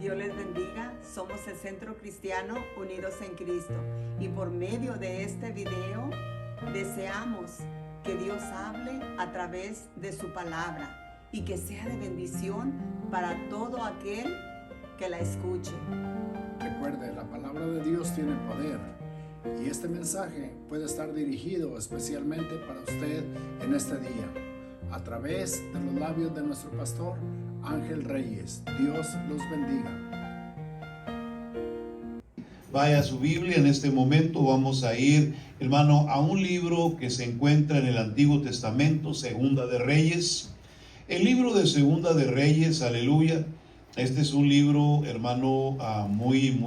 Dios les bendiga. Somos el Centro Cristiano Unidos en Cristo. Y por medio de este video deseamos que Dios hable a través de su palabra y que sea de bendición para todo aquel que la escuche. Recuerde, la palabra de Dios tiene poder y este mensaje puede estar dirigido especialmente para usted en este día a través de los labios de nuestro pastor Ángel Reyes. Dios los bendiga. Vaya a su Biblia, en este momento vamos a ir, hermano, a un libro que se encuentra en el Antiguo Testamento, Segunda de Reyes. El libro de Segunda de Reyes, aleluya. Este es un libro, hermano, muy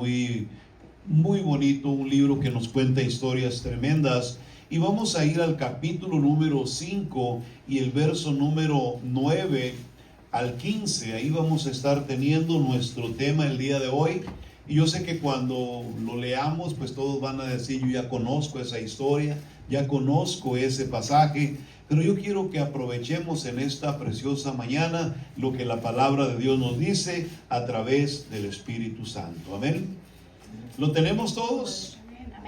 bonito, un libro que nos cuenta historias tremendas. Y vamos a ir al capítulo número 5 y el verso número 9 al 15. Ahí vamos a estar teniendo nuestro tema el día de hoy. Y yo sé que cuando lo leamos, pues todos van a decir, yo ya conozco esa historia, ya conozco ese pasaje. Pero yo quiero que aprovechemos en esta preciosa mañana lo que la palabra de Dios nos dice a través del Espíritu Santo. Amén. ¿Lo tenemos todos?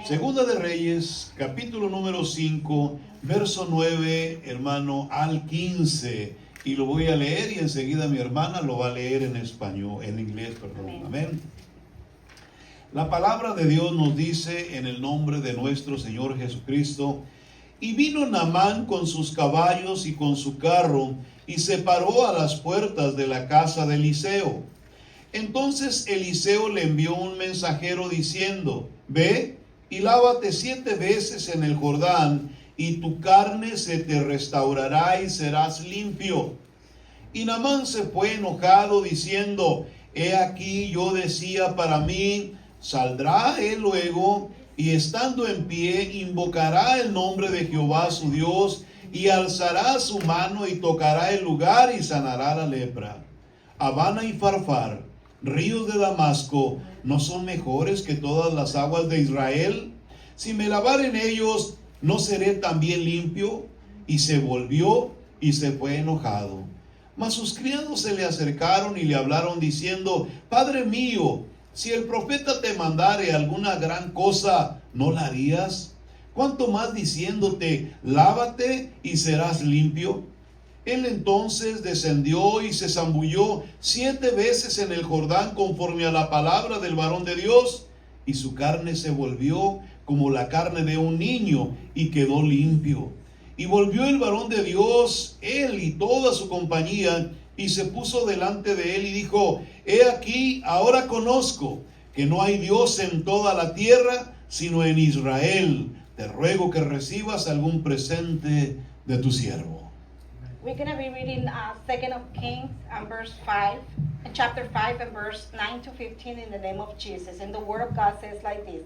Segunda de Reyes, capítulo número 5, verso 9, hermano, al 15. Y lo voy a leer y enseguida mi hermana lo va a leer en español, en inglés, perdón. Amén. La palabra de Dios nos dice en el nombre de nuestro Señor Jesucristo: y vino Naamán con sus caballos y con su carro, y se paró a las puertas de la casa de Eliseo. Entonces Eliseo le envió un mensajero diciendo: ve y lávate 7 veces en el Jordán, y tu carne se te restaurará y serás limpio. Y Naamán se fue enojado diciendo: he aquí, yo decía para mí, saldrá él luego, y estando en pie, invocará el nombre de Jehová su Dios, y alzará su mano y tocará el lugar y sanará la lepra. Habana y Farfar, ríos de Damasco, ¿no son mejores que todas las aguas de Israel? Si me lavar en ellos, ¿no seré también limpio? Y se volvió y se fue enojado. Mas sus criados se le acercaron y le hablaron diciendo: Padre mío, si el profeta te mandare alguna gran cosa, ¿no la harías? ¿Cuánto más diciéndote: lávate y serás limpio? Él entonces descendió y se zambulló 7 veces en el Jordán conforme a la palabra del varón de Dios, y su carne se volvió como la carne de un niño, y quedó limpio. Y volvió el varón de Dios, él y toda su compañía, y se puso delante de él y dijo: he aquí, ahora conozco que no hay Dios en toda la tierra, sino en Israel. Te ruego que recibas algún presente de tu siervo. We're going to be reading 2nd of Kings verse 5, and chapter 5 and verse 9 to 15 in the name of Jesus. And the word of God says like this: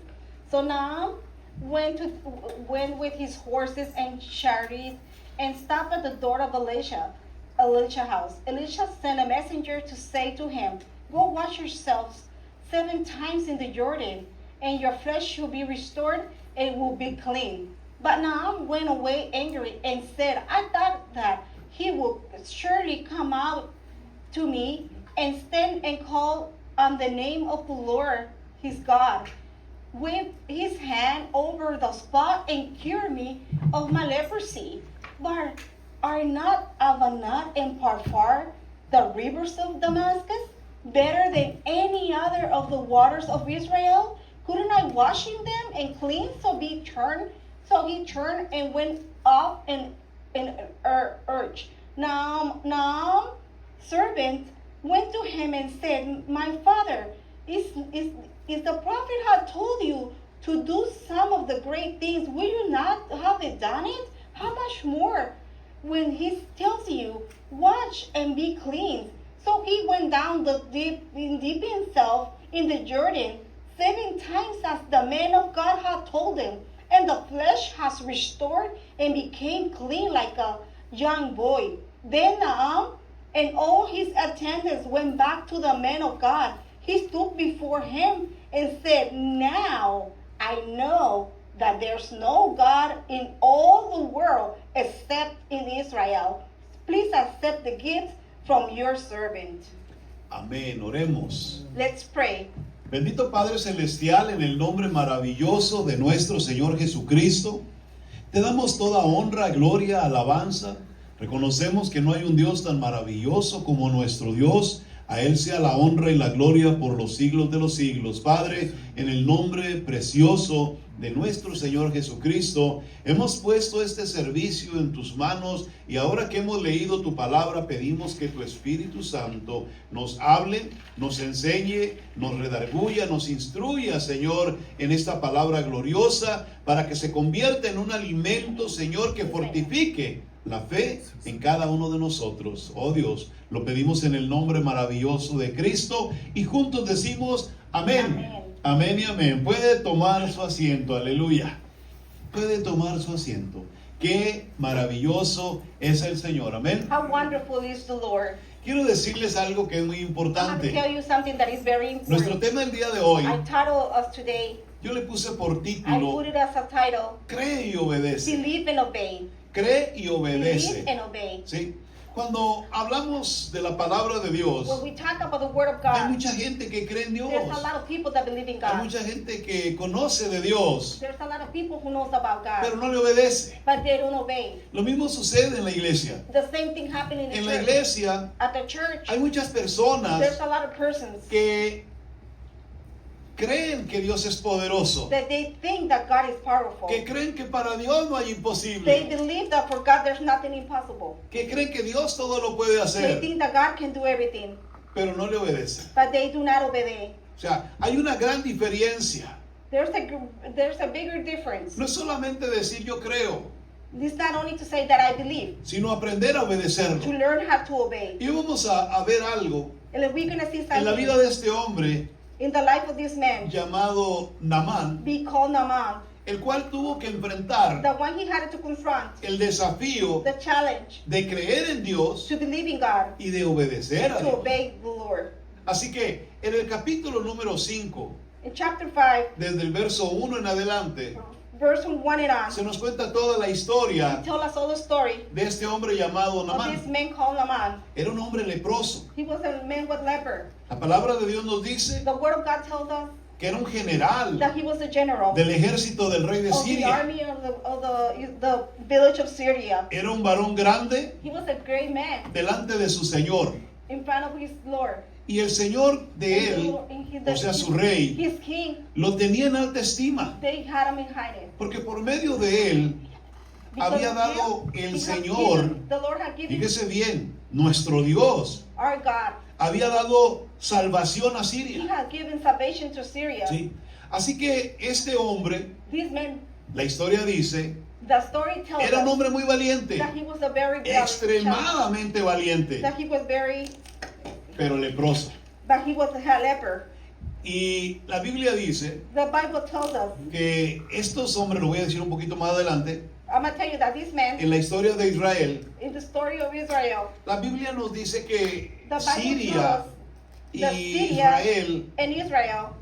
So Naaman went with his horses and chariots and stopped at the door of Elisha's house. Elisha sent a messenger to say to him, go wash yourselves 7 times in the Jordan, and your flesh shall be restored and will be clean. But Naaman went away angry and said, I thought that he would surely come out to me and stand and call on the name of the Lord his God, with his hand over the spot and cure me of my leprosy. But are not Avanat and Parfar, the rivers of Damascus, better than any other of the waters of Israel? Couldn't I wash in them and clean? So he turned and went off and urged. Naam's servant went to him and said, my father, is the prophet had told you to do some of the great things, will you not have it done it? How much more when he tells you, watch and be clean? So he went down deep himself in the Jordan 7 times as the man of God had told him, and the flesh has restored and became clean like a young boy. Then Naaman and all his attendants went back to the man of God. He stood before him and said, now I know that there's no God in all the world except in Israel. Please accept the gift from your servant. Amén. Oremos. Let's pray. Bendito Padre Celestial, en el nombre maravilloso de nuestro Señor Jesucristo, te damos toda honra, gloria, alabanza. Reconocemos que no hay un Dios tan maravilloso como nuestro Dios. A Él sea la honra y la gloria por los siglos de los siglos. Padre, en el nombre precioso de nuestro Señor Jesucristo, hemos puesto este servicio en tus manos y ahora que hemos leído tu palabra, pedimos que tu Espíritu Santo nos hable, nos enseñe, nos redarguya, nos instruya, Señor, en esta palabra gloriosa, para que se convierta en un alimento, Señor, que fortifique la fe en cada uno de nosotros. Oh Dios, lo pedimos en el nombre maravilloso de Cristo y juntos decimos amén. Amén. Amén y amén. Puede tomar su asiento, aleluya. Puede tomar su asiento. Qué maravilloso es el Señor, amén. How wonderful is the Lord. Quiero decirles algo que es muy I have to importante. tell you something that is very Nuestro important. tema del día de hoy, I title us today, yo le puse por I título, put it as a title, cree y obedece. Believe and Obey. Cree y Believe obedece. and Obey. ¿Sí? Cuando hablamos de la palabra de Dios, When we talk about the Word of hay God, mucha gente que cree en Dios. there's a lot of people that believe in Hay God. mucha gente que conoce de Dios, There's a lot of people who knows about pero God, no le obedece. but they don't obey. Lo mismo sucede en la iglesia. The same thing happened in the En la church. iglesia At the church, hay muchas personas there's a lot of persons que creen que Dios es poderoso, that they think that God is powerful. que creen que para Dios no hay They imposible, believe that for God there's nothing impossible. que creen que Dios todo lo puede They hacer, think that God can do everything, pero no le obedecen. but they do not obey. O sea, hay una gran diferencia. There's a bigger difference. No es solamente decir yo creo, It's not only to say that I believe, sino aprender a to obedecerlo. learn how to obey. Y vamos a ver algo And if we're going to see en la vida something de este hombre in the life of this man, llamado Naamán, be called Naaman, el cual tuvo que enfrentar the one he had to confront, el desafío the challenge de creer en Dios to believe in God, y de obedecer a to Dios. obey the Lord. Así que en el capítulo número 5, In chapter 5, desde el verso 1 en adelante, verse 1 and on, se nos cuenta toda la historia tell us all the story de este hombre llamado of this Naamán. man called Naaman. Era un hombre leproso. He was a man with leper. La palabra de Dios nos dice The word of God tells us que era un general that he was a general del ejército del rey de of the Siria. army of the village of Syria. Era un varón grande He was a great man delante de su señor. in front of his Lord. Y el señor de él, o sea, su rey, His king, lo tenía en alta estima. they had him in hiding. Porque por medio de él Because había of dado him, el he has Señor, given- the Lord had given fíjese bien, nuestro Dios, our God. había dado salvación a He Siria. had given salvation to Syria. ¿Sí? Así que este hombre, This man, la historia dice, the story tells era un us hombre muy valiente, that he was a very valiant child, extremadamente valiente, that he was very, pero leproso. but he was a leper. Y la Biblia dice The Bible tells us, que estos hombres, lo voy a decir un poquito más adelante, I'm going to tell you that this man, en la historia de Israel, in the story of Israel, la Biblia nos dice que the Bible Siria tells us y that Syria Israel and Israel,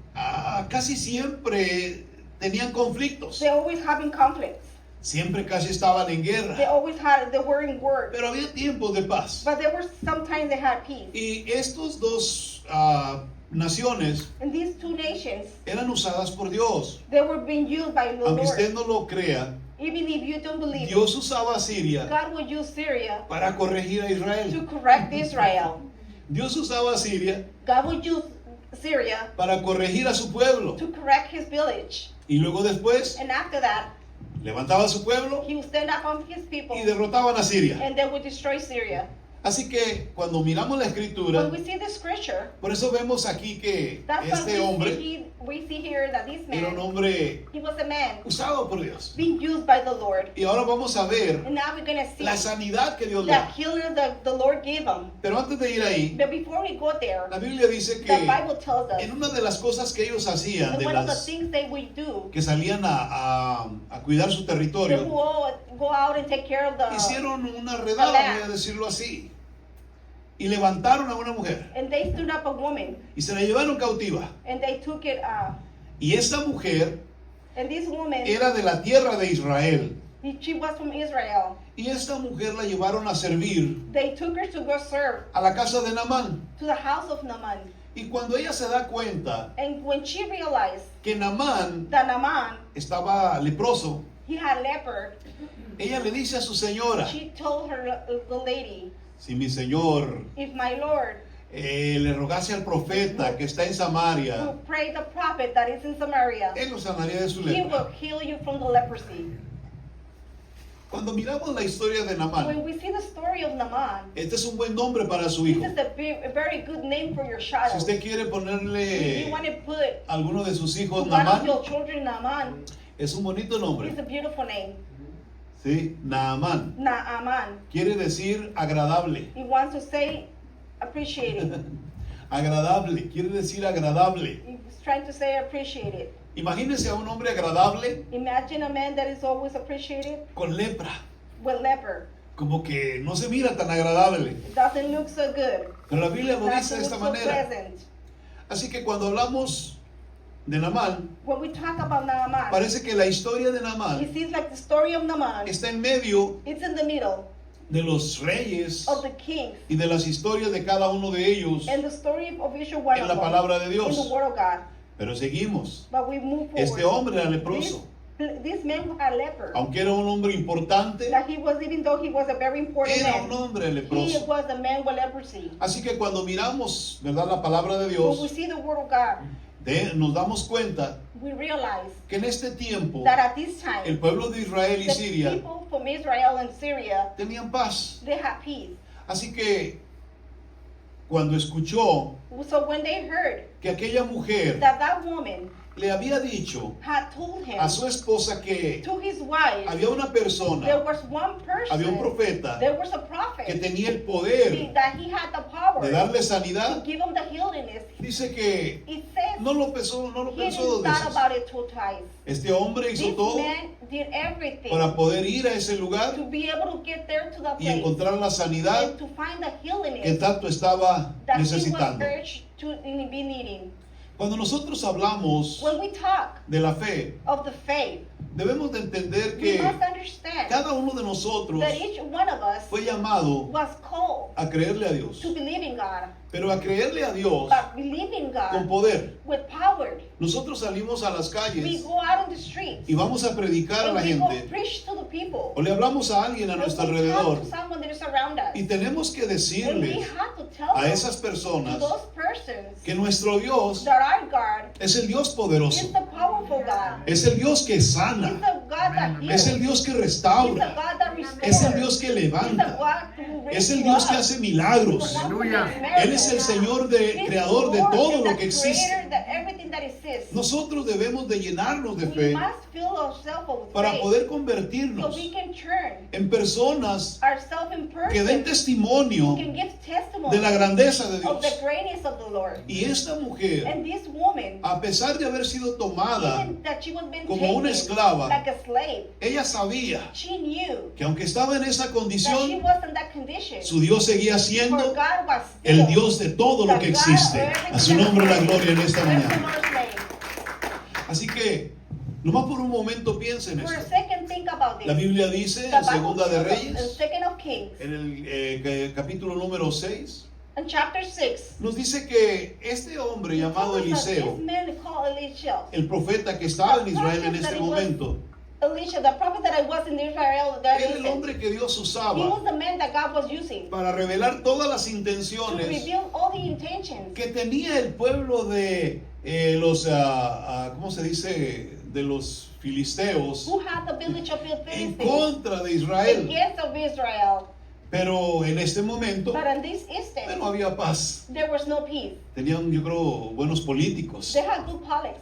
casi siempre tenían conflictos, they always having conflicts. siempre casi estaban en They guerra, always had, they were in war. pero había tiempos de paz. But there were sometimes they had peace. Y estos dos naciones And these two nations, eran usadas por Dios. they were being used by the Aunque usted Lord. no lo crea, Even if you don't believe it, Dios usaba a Siria God would use Syria para corregir a to Israel. correct Israel. Dios usaba a Siria God would use Syria para corregir a su pueblo. to correct his village. Y luego después And after that, levantaba a su pueblo he would stand up on his people y derrotaban a Siria. and they would destroy Syria. Así que cuando miramos la escritura, When we see the scripture, por eso vemos aquí que that's why este hombre we see here that this era un man, hombre he was a man usado por Dios. being used by the Lord. Y ahora vamos a ver And now we're going to see la sanidad que Dios le the da. healing that the Lord gave him. Pero antes de ir ahí, But before we go there, la Biblia dice the que Bible tells us en una de las cosas que ellos hacían, that de one of the las things they would do, que salían a cuidar su they territorio, would go out and take care of the, hicieron una redada, voy a decirlo así, y levantaron a una mujer and they stood up a woman y se la llevaron cautiva. and they took it, Y esta mujer and this woman, era de la tierra de Israel. she was from Israel. Y esta mujer la llevaron a servir They took her to go serve a la casa de Naamán. to the house of Naaman. Y cuando ella se da cuenta And when she realized que Naamán that Naaman, estaba leproso, he had leper, ella le dice a su señora, she told her, the lady, si mi señor if my Lord le rogase al profeta que está en Samaria, will pray the prophet that is in Samaria, él lo sanaría de su he lepra. will heal you from the leprosy. Cuando miramos la historia de Naamán, When we see the story of Naaman, este es un buen nombre para su this hijo. is a very good name for your Si child. usted quiere If you ponerle want to put alguno de sus hijos one of Naamán, your children Naaman, es un bonito nombre. it's a beautiful name. ¿Sí? Naamán Naaman. quiere decir agradable. He wants to say appreciated. Agradable, quiere decir agradable. He's trying to say appreciated. Imagínese a un hombre agradable Imagine a man that is always appreciated con lepra. with leper. Como que no se mira tan agradable. It doesn't look so good. Pero la Biblia lo It dice doesn't de esta look so manera. pleasant. Así que cuando hablamos de Naamán, When we talk about Naaman, parece que la historia de it Naamán seems like the story of Naaman, está en medio it's in the middle de los reyes of the kings y de las historias de cada uno de ellos and the story of each one en of la them palabra de in Dios. the word of God. Pero seguimos. But we move forward. Este hombre era leproso. This man had leper. Aunque era un hombre importante, That he was, even though he was a very important era un man, hombre he leproso. was a man with leprosy. Así que cuando miramos, ¿verdad?, la palabra de When we Dios, see the word of God, nos damos cuenta we realize que en este tiempo that at this time, el pueblo de Israel y the Siria people from Israel and Syria, tenían paz. they had peace. Así que cuando escuchó So when they heard que aquella mujer that woman le había dicho had told him, a su esposa que to his wife, había una there persona, was one person, había un profeta there was a que prophet, tenía el poder that he had the power de darle to sanidad, give him the healing. dice que It says no lo pensó he dos didn't thought veces. about it twice. Este hombre hizo This todo man did everything para poder ir a ese lugar to be able to get there to the y place encontrar la sanidad and to find the healing que tanto estaba that he was necesitando. urged to be needing. Cuando nosotros hablamos When we talk de la fe, of the faith, debemos de entender we que must understand cada uno de nosotros that each one of us fue llamado was called a creerle a Dios, to believe in God, pero a creerle a Dios but believe in con God poder. with power. Nosotros salimos a las We calles go out in the streets y vamos a predicar a and la we go gente preach to the people. o le hablamos a alguien a And nuestro we alrededor talk to someone that is around us. y tenemos que And we decirles have to tell a them, esas to personas those persons, que nuestro Dios that our God es el Dios is poderoso, the powerful God. es el Dios que He's sana, the God that es heals. el Dios que He's the restaura, God that restores. es el Dios que He's the levanta, God who raises es el you Dios que up. hace milagros. He's the one who Aleluya. makes miracles. Él es el Señor He's creador de Lord, todo he's lo the que existe. creator of everything that exists. Nosotros debemos de llenarnos de We fe must fill ourselves with para faith poder so convertirnos we can turn en personas ourselves in que den person. testimonio We can give testimony de la grandeza de of Dios. the greatness of the Lord. Y esta mujer, And this woman, a pesar de haber sido tomada, even that she was being como taken una esclava, like a slave, ella sabía she knew que aunque estaba en esa that she condición, was in that condition. su Dios seguía For siendo God was el still Dios de todo lo que existe. A su nombre la gloria en esta Bless the mañana. Lord's name. Así que, nomás por un momento piensen For a esto. second, think about this. La Biblia dice The en Bible Segunda de says in Reyes, Second of Kings, en el capítulo número 6, in chapter 6, nos dice que este hombre llamado tells us that Eliseo, this man called Elisha, el profeta que estaba en Israel en este momento, Elisha, the prophet that I was in Israel, that era el hombre que Dios he was usaba the man that God was using para revelar todas las to intenciones reveal all the intentions que tenía el pueblo de ¿cómo se dice? De los filisteos who had the village of en Philistines contra de Israel. against of Israel. Pero en este momento But in this instant, no había paz. there was no peace. Tenían, yo creo, buenos políticos. They had good politics.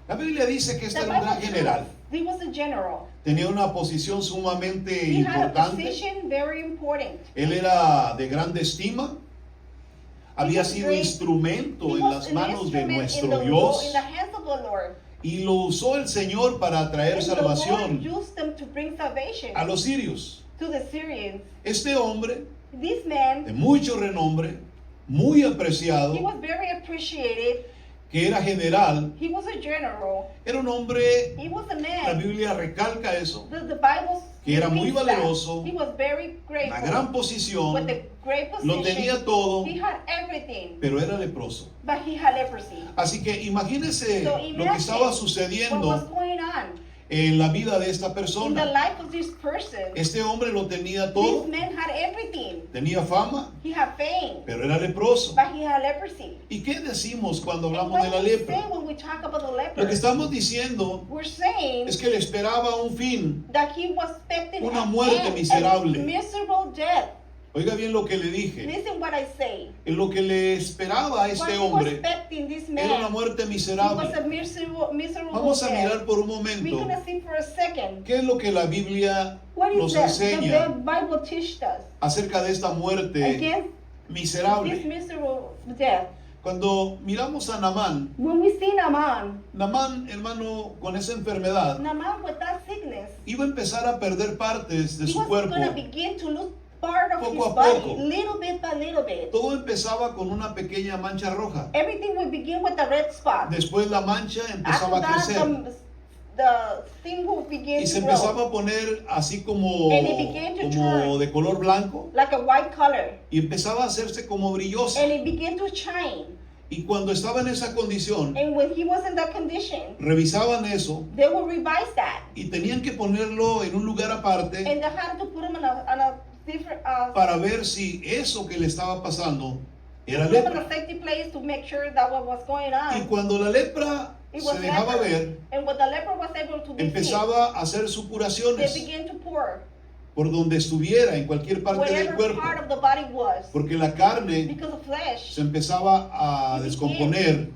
La Biblia dice que este The era un gran Bible general. says he was a general. Tenía una posición sumamente He had a importante. position very important. Él era de grande estima. Había was sido great. instrumento He en was las an manos de instrument in nuestro the Dios. hands of the Lord. Y lo usó el Señor para traer And the Lord salvación used them to bring salvation a los sirios. to the Syrians. Este hombre, This man, de mucho renombre, muy apreciado, he was very appreciated. que era general, He was a general. era un hombre, He was a la man. Biblia recalca eso, The Bible que era muy speaks that. valeroso, He was very una grateful. gran posición, With a great lo position. tenía todo, He had everything, pero era leproso. but he had leprosy. Así que imagínese So lo que imagine estaba what was sucediendo going on en la vida de esta in the persona. life of this person. Este hombre lo tenía This todo, man had everything. tenía fama, He had fame, pero era leproso. but he had leprosy. ¿Y qué decimos cuando And hablamos what de la do we say lepra? when we talk about the leper? Lo que estamos diciendo We're saying es que le esperaba un fin. that he was expecting Una an muerte end, miserable. a miserable death. Oiga bien lo que le dije. Listen what I say. En lo que le esperaba a What este he was hombre expecting this man, era una muerte it was miserable. a miserable Vamos a death. mirar por un We're momento gonna see for a second. qué es lo que la Biblia What is nos that? enseña The Bible teaches us acerca de esta muerte against this miserable. miserable death. Cuando miramos a Naamán, When we see Naaman, hermano, con esa enfermedad, Naaman with that sickness, iba a empezar a perder partes de he su was cuerpo. gonna begin to lose part of Poco his a body, poco. little bit by little bit. Todo empezaba con una pequeña mancha roja. Everything will begin with a red spot. Después la mancha After empezaba a that, crecer the thing will begin y se to grow, empezaba a poner así como, And it began to turn. de color blanco like a white color, y empezaba a hacerse como brillosa. and it began to shine. Y cuando estaba en esa condición, And when he was in that condition, revisaban eso they will revise that, y tenían que ponerlo en un lugar aparte and they had to put him on a different para ver si eso que le estaba pasando era put him in lepra. a safety place to make sure that what was going Y on, cuando la lepra it se was dejaba leper. ver, And when the leper was able to be seen, empezaba a hacer they supuraciones began to pour por donde estuviera, en cualquier parte del whatever cuerpo, part of the body was, porque la carne because of flesh se empezaba a descomponer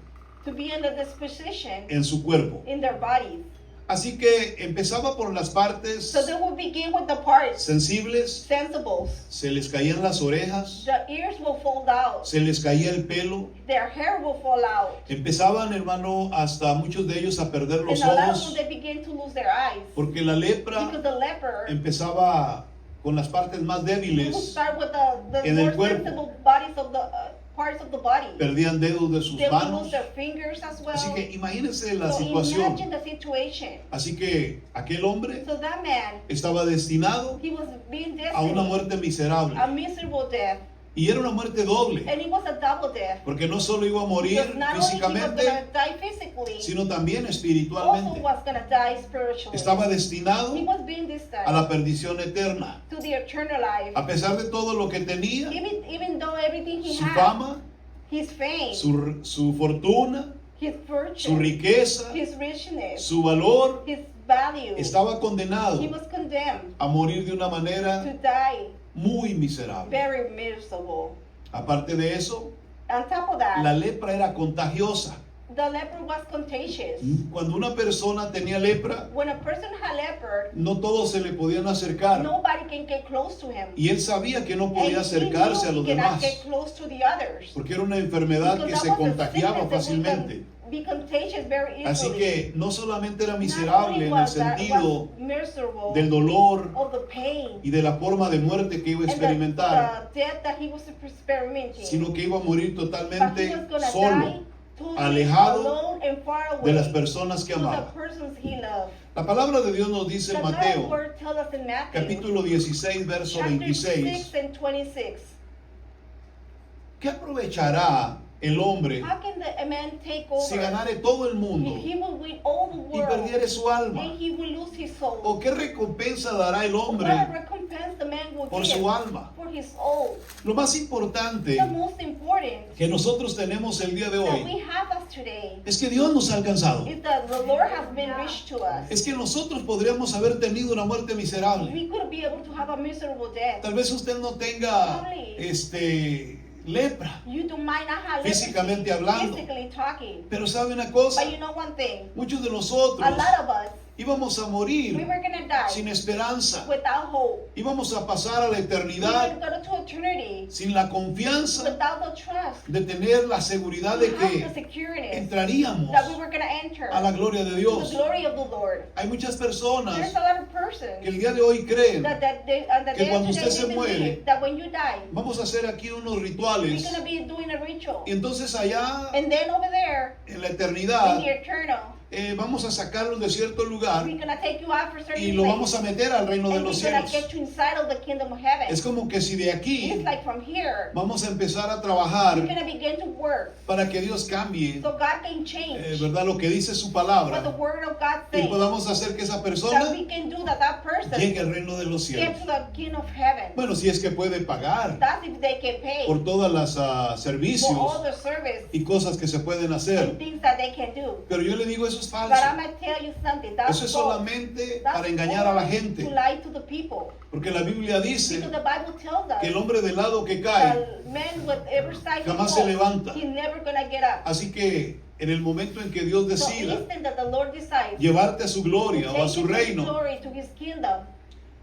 to be in the disposition en su cuerpo. in their bodies. Así que empezaba por las partes So they will begin with the parts, sensibles, sensibles. se les caían las orejas, The ears will fall out, se les caía el pelo, their hair will fall out, empezaban, hermano, hasta muchos de ellos a perder and los a lot of them ojos, they begin to lose their eyes, porque la lepra because the leper empezaba con las partes más he will débiles, start with the en el more cuerpo. sensible bodies of the parts of the body. perdían dedos de sus They will manos. lose their fingers as well. Así que imagínense la So situación. imagine the situation. Así que aquel hombre So that man, estaba destinado he was being a una destined muerte miserable. a miserable death, Y era una muerte doble, and it was a double death. porque no solo iba a morir Because not only he was físicamente, gonna die physically, sino también also espiritualmente. was gonna die spiritually. Estaba destinado He was being destined a la perdición eterna. to the eternal life. A pesar de todo lo que tenía, Even though everything he su had, fama, his fame, su fortuna, his su fortune, riqueza, his richness, su valor, his value, estaba condenado he was condemned a morir de una to manera die muy miserable. very miserable. Aparte de eso, On top of that, la lepra era contagiosa. the leper was contagious. Cuando una persona tenía lepra, When a person had leper, no todos se le podían acercar. nobody can get close to him. Y él sabía que no And podía he acercarse a knew los he cannot demás, get close to the others. porque era una enfermedad Because que that se was a contagiaba sickness that fácilmente. be contagious very Así easily. que no solamente era Not only miserable en el was that- sentido was miserable del dolor of the pain y de la forma de muerte que iba a and experimentar, the death that he was experimenting, sino que iba a morir but he totalmente was gonna solo die totally alejado alone and far away de las personas que to the amaba. persons he loved. La palabra de Dios nos dice The en God's Mateo, word tells us in Matthew, capítulo 16, verso chapter 26, 6 and 26. ¿qué aprovechará el hombre How can a man take si over ganare todo el mundo if he will win all the y world perdiere su alma? and he will lose his soul? ¿O qué recompensa dará el What a hombre recompense the man will por give su alma? for his soul. Lo más importante The most important que nosotros tenemos el día de that hoy we have us today es que Dios nos ha alcanzado. is that the Lord has been rich to us. Es que nosotros podríamos haber tenido una muerte miserable. We could be able to have a miserable death. Tal vez usted no tenga lepra, You do might not have físicamente leprosy, hablando. physically talking. pero sabe una cosa, But you know one thing, muchos de a nosotros lot of us, íbamos a we morir were gonna die sin esperanza, without hope. íbamos a pasar a la We were eternidad gonna go to eternity sin la confianza without the trust. de tener la seguridad We de have the que security entraríamos that we were gonna enter a la gloria de to Dios. the glory of the Lord. Hay muchas There's personas a lot of que persons el día de hoy creen, that que cuando usted se they muere, believe that when you die, vamos a hacer aquí unos we're rituales, gonna be doing a ritual. y entonces allá And then over there, en la in eternidad, the eternal, vamos a sacarlo de cierto lugar we're gonna take you out for certain y lo vamos a place, meter al reino de and los we're gonna cielos. get you inside of the kingdom of heaven. Es como que si de It's aquí like from here, vamos a empezar a we're trabajar gonna begin to work, para que Dios cambie, so God can change ¿verdad? Lo que dice su what the palabra word of God y says, podamos hacer que esa that persona we can do that person llegue al reino de los cielos. get to the kingdom of heaven. Bueno, si es que puede pagar That's if they can pay por todas las for all servicios the service y cosas que se pueden and hacer. things that they can do. Pero yo le digo, eso es But I'm falso. gonna tell you something. That's Eso es false. solamente That's para engañar a la only gente. to lie to the people. Porque la Biblia Because dice the Bible tells us que el hombre del lado que cae, the man with every side he jamás se falls, levanta. he's never gonna get up. así que en el momento en que Dios So decida instant that the Lord decides llevarte a su to gloria o a take su you to his reino, glory, to his kingdom,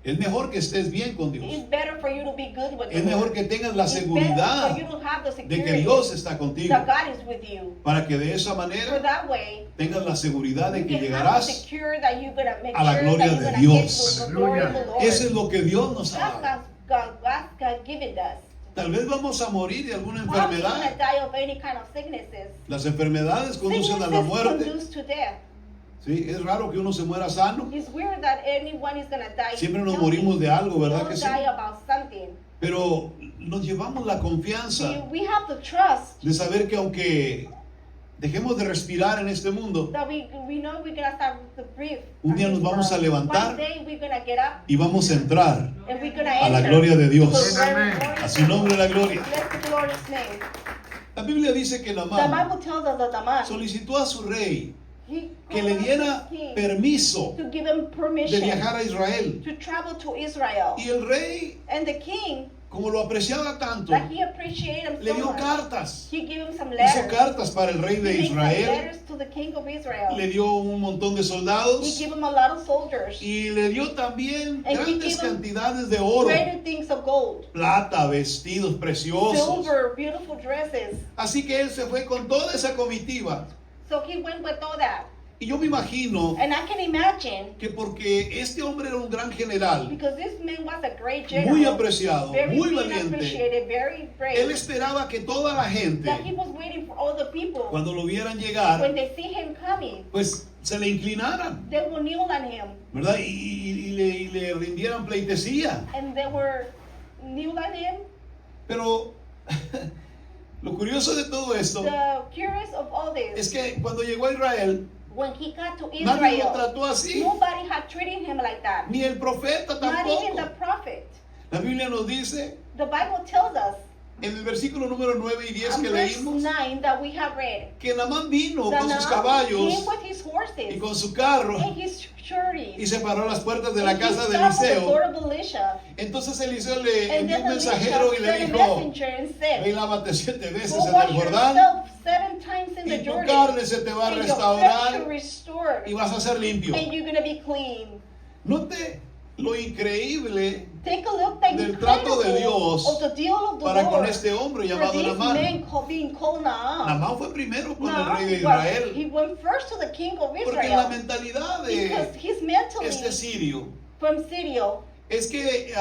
es mejor que estés bien con Dios. it's better for you to be good with Es the mejor Lord. que tengas la It's better seguridad for you to have the de security que Dios está contigo, that God is with you. para que de esa For manera that way, tengas la seguridad de you que can have the llegarás. secure that you're gonna make a la sure gloria that you're de gonna Dios. get to the glory of the Lord. Eso es lo que Dios nos ha That's dado. God given us. Tal vez vamos a morir de alguna Probably gonna enfermedad. die of any kind of sicknesses. Las enfermedades conducen a la Sicknesses muerte. conduce to death. Sí, es raro que uno se muera sano. It's weird that anyone is gonna die. Siempre nos healthy. morimos de algo, We ¿verdad all que sí? die about something. Pero nos llevamos la confianza We have to trust de saber que aunque dejemos de respirar en este mundo that we know we're gonna start to breathe. Un día nos vamos a levantar One day we're gonna get up y vamos a entrar and we're gonna a la enter gloria de to Dios. the very Amén. glory A of su the nombre Lord. la gloria. Bless the glorious name. La Biblia dice que The Naamán Bible tells us that the man solicitó a su rey he que le diera king permiso to give him de permission viajar a Israel. to travel to Israel. Y el rey, And the king, como lo apreciaba tanto, that he appreciated him le so dio much, cartas. he gave him some Hizo letters. cartas para el rey He de made some Israel. letters to the king of Israel. Le dio un montón de He soldados gave him a lot of soldiers. y le dio también And he grandes gave him cantidades de oro, Greater things of gold, plata, vestidos preciosos. silver, beautiful dresses. Así que él se fue con toda esa comitiva. So he went with all that. Y yo me imagino And I can imagine, que porque este hombre era un gran general, because this man was a great muy general, apreciado, very muy being valiente, appreciated, very él brave, esperaba que toda la that gente, he was waiting for all the people. cuando lo vieran llegar, When they see him coming, pues se le inclinaran, they will kneel on him. ¿verdad? Y le rindieran pleitesía. And they were kneel on him. Pero lo curioso de todo esto The curious of all es this, que cuando llegó a Israel, when he got to nadie lo Israel, trató así, nobody had treated him like that. ni el profeta Not even the tampoco. prophet. La Biblia nos dice The Bible tells us en el versículo número 9 y 10 in que verse leímos 9 that we have read, que Naamán vino that con sus Naaman caballos came with his y horses con su carro and his y sureties. se paró a las puertas de la And he casa de stopped at the Eliseo. door of Elisha. Entonces Eliseo le And envió then un mensajero y Elisha le sent a dijo, messenger and ve y said, lávate 7 veces go en wash el Jordán yourself 7 times in y the tu Jordan, carne se te va a and your flesh restaurar will restore, y vas a ser limpio. and you're going to be clean. Note lo increíble Take a look at del trato de Dios of the deal of the para con Lord este hombre for llamado this Naamán. man being called Naaman. Naamán fue primero con el Naaman rey de was- Israel, he went first to the king of porque la Israel mentalidad because de he's mentally este sirio from Syria. es que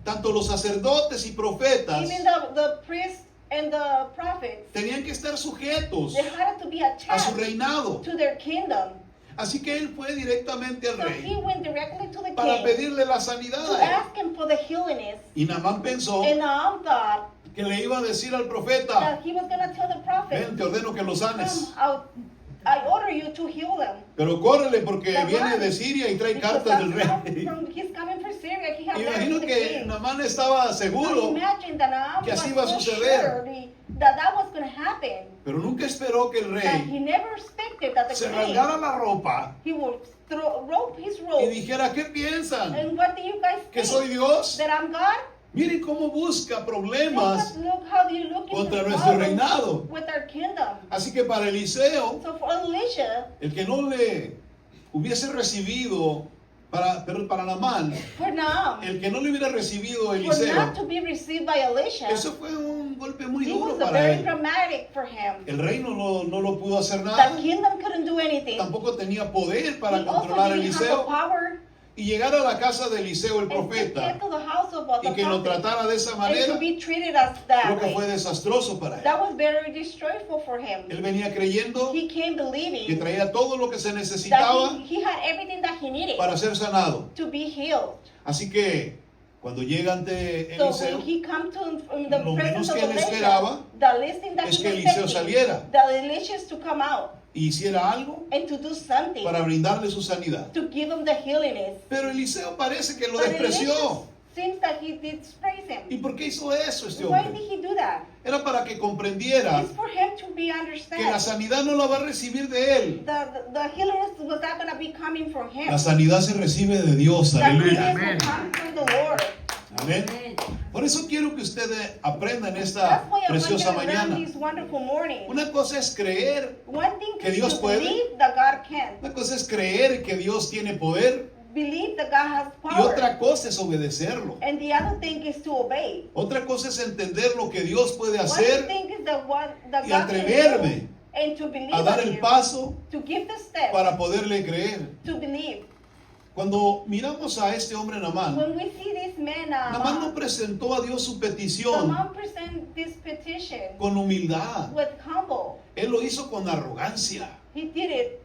tanto los sacerdotes y profetas Even the priests and the prophets, tenían que estar sujetos they had to be a su attached reinado. to their kingdom. Así que él fue directamente al So he rey went directly to the para king pedirle la to sanidad. ask him for the healingness. Y Naamán pensó And Naaman thought que le iba a decir al profeta, that he was going to tell the prophet, ven, te ordeno que lo sanes. I order you to heal them. Pero córrele porque But viene run, de Siria y trae because cartas del he's coming from Syria. He has letters Imagino to the que king. Naamán estaba So seguro, imagine that Naaman que was así iba a so suceder. sure that was going to happen. pero nunca esperó que el That rey he never expected that the se king, rasgara la ropa he would rope his y robe. dijera, ¿qué piensan? And what do you guys ¿Que think? soy Dios? That I'm God? Miren cómo busca Look, problemas. look how you look contra into nuestro problems reinado. with our kingdom. Así que para Eliseo, So for Elisha, el que no le hubiese recibido, pero para Naamán, for Naaman, el que no le hubiera recibido for Eliseo, not to be received by Elisha, eso fue un golpe muy it duro was a para very él. dramatic for him. El rey no lo pudo hacer The nada, kingdom couldn't do anything. tampoco tenía poder para He also controlar a didn't have the Eliseo. power. y llegar a la casa de Eliseo el and to profeta get to the house of the y que lo prophet, tratara de esa and manera, to be treated as that creo que way. fue desastroso para él. That was very destroyful for him. Él venía creyendo He came que believing traía todo lo que se that necesitaba he had everything that he needed para ser sanado. to be healed. Así que cuando llega ante So Eliseo, when he come to in the lo presence menos of que él Elisha, esperaba the least thing that es he que was Eliseo expecting, saliera that Elisha is to come out y hiciera algo and to do something para brindarle su sanidad. to give him the healing. Pero Eliseo parece que lo But Elisha despreció. seems that he did praise ¿Y him. por qué hizo eso este Why hombre? did he do that? Era para que comprendiera It's for him to be que la understand. sanidad no la va a recibir de él. The healing was not going to be coming from him. La sanidad se recibe de Dios. The Aleluya. healing will come from the Lord. Amén. Por eso quiero que ustedes aprendan esta That's why I want you preciosa to learn mañana. this wonderful morning. Una cosa es creer, One thing que is Dios to puede. believe that God can. una cosa es creer que Dios tiene poder Believe that God has y power. otra cosa es obedecerlo. And the other thing is to obey. Otra cosa es entender lo que Dios puede One hacer thing is that what that y God can atreverme do, and to believe a dar in el Him, paso to give the step, para poderle creer. to believe. Cuando miramos a este hombre Naamán, When we see this man, Naamán no presentó a Dios su petición Naaman present this petition con humildad. with humble. Él lo hizo con arrogancia. He did it.